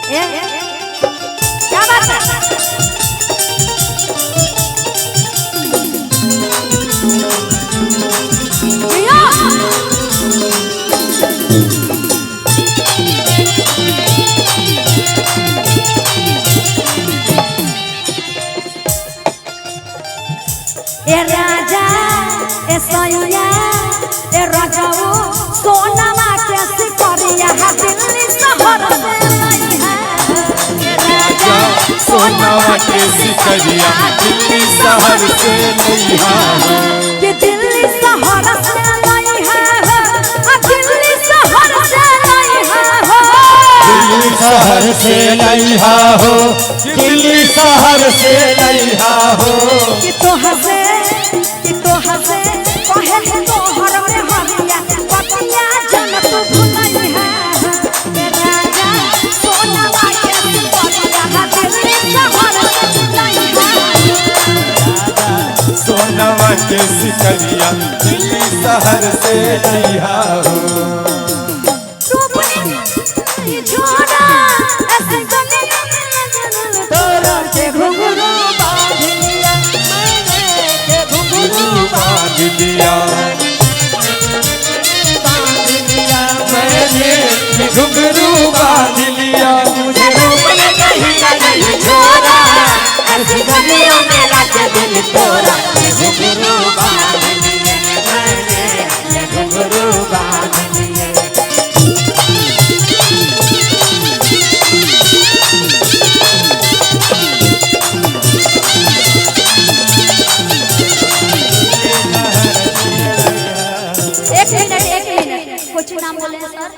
क्या बात है? ए राजा ए सैया ए राजाओ सोनमा कैसे करिया दिल्ली शहर से नहीं है। ए राजा सोनावा कैसी करिया दिल्ली शहर से नहीं है। कि दिल्ली शहर से नहीं है, दिल्ली शहर से नहीं है। दिल्ली शहर से नहीं हो, दिल्ली शहर से नहीं हो। कि तो हसे कहे तो हर में हरिया पतिया जनत भुलाई है। ए राजा सोनावा कैसे करिया दिल्ली शहर से नहीं है। सोनावा कैसी करिया दिल्ली शहर से नहीं हो। तोरा के घुंघरू बांध लिया, मैंने के घुंघरू बांध लिया, मैंने घुंघरू बांध लिया। मुझे रूप में कहीं नहीं छोड़ा, ऐसी गलियों में लाके दिल तोड़ा। के घुंघरू बांध लिए, मैंने के घुंघरू बांध लिए। एक मिनट कुछ नाम बोले सर।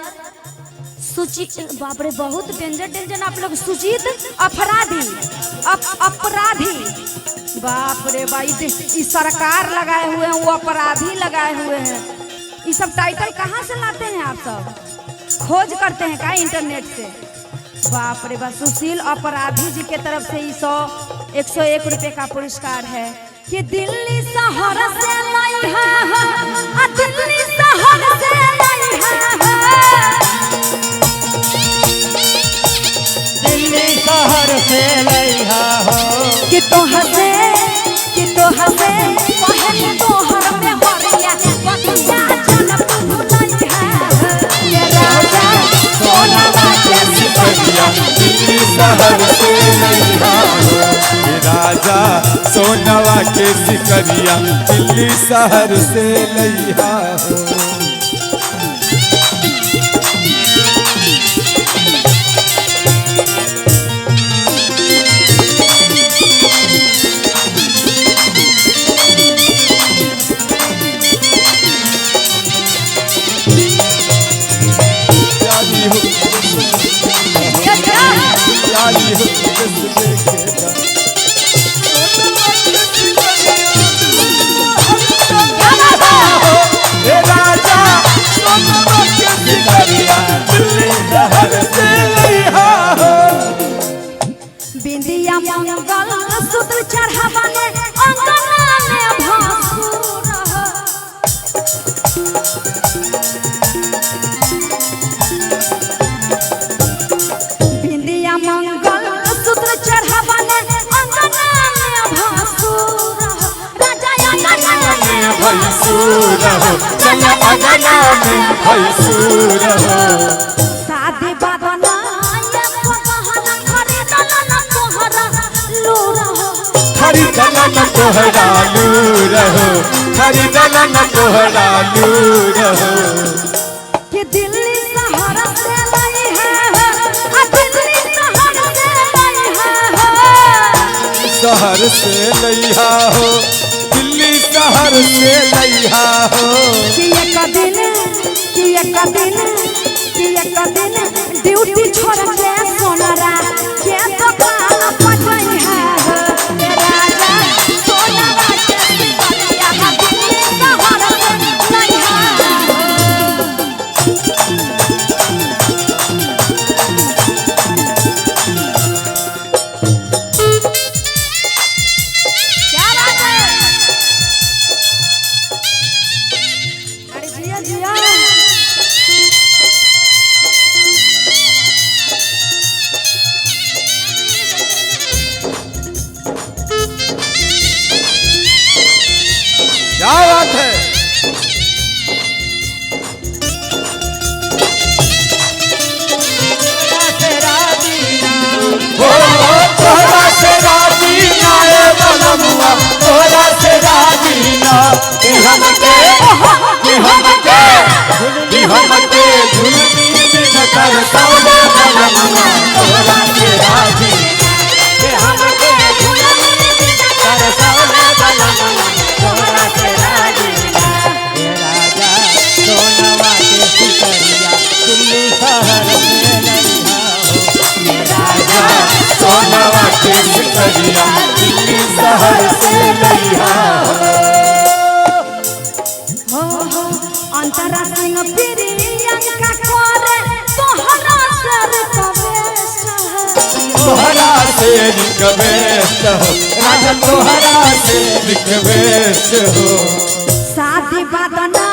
सुचित, बाप रे बहुत डेंजर आप लोग। सुजीत अपराधी, अपराधी, बाप रे भाई ये सरकार लगाए हुए हैं, वो अपराधी लगाए हुए हैं। ये सब टाइटल कहाँ से लाते हैं आप सब? खोज करते हैं क्या इंटरनेट से? बाप रे बा, सुशील अपराधी जी के तरफ से 101 रुपए का पुरस्कार है। कि दिल्ली शहर से नहीं है, दिल्ली शहर से नहीं है। दिल्ली शहर से नहीं हो। कि तो हसे कहे तो हर में हरिया पतिया जनत भुलाई है। ये राजा सोनावा कैसे करिया दिल्ली शहर से नहीं हो। राजा सोनावा कैसी करिया दिल्ली शहर से नहीं हो। बिंदिया मंगल सूत्र चढ़ावाने अंगना में भासुर हो। बिंदिया मंगल सूत्र चढ़ावाने अंगना में भासुर हो। राजा अंगना में भैंसूर हो, चला अंगना में भैंसूर हो। शादी बादना ये पहना खरीदल न तोहरा लूर हो। खरीदल न तोहरा लूर हो, खरीदल न तोहरा लूर हो। कि दिल्ली शहर से नहीं है, दिल्ली शहर से नहीं है। शहर से नहीं हो, दिल्ली शहर से नहीं हो। कि एक दिन ड्यूटी छोड़ के सोनारा के दुकान पटई है। ये राजा सोनारा कैसे करिया दिल्ली शहर से नहीं है। क्या बात है? अरे जिया जिया सिकरिया दिल्ली शहर से लइहा हो अंतरा सिंह प्रियंका करे तोहरा सर तोहरा से रिक्वेस्ट हो राजा तोहरा से रिक्वेस्ट हो शादी बदना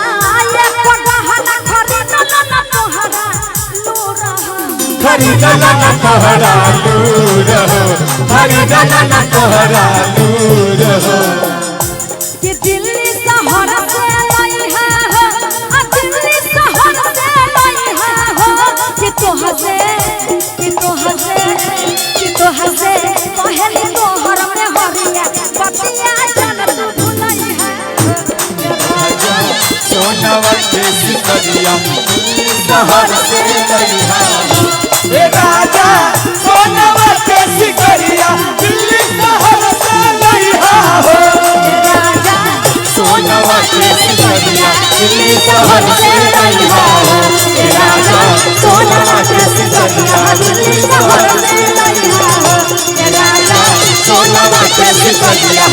ये पगहना खरीदना न तोहरा लूर खरीदना न तोहरा लूर हो खरीदना न तोहरा लूर हो कि दिल्ली शहर से लइहा हो दिल्ली शहर से लइहा हो कि तोहर से पहले तोहर में हरिया बतिया जन तू भुलइहा सोनवा के सिकरिया दिल्ली शहर से लइहा ए राजा सोनवा के सिकरिया दिल्ली शहर से लइहा हो राजा सोनवा के सिकरिया दिल्ली शहर से लइहा हो ए राजा सोनवा के सिकरिया दिल्ली शहर से लइहा हो ए राजा सोनवा के सिकरिया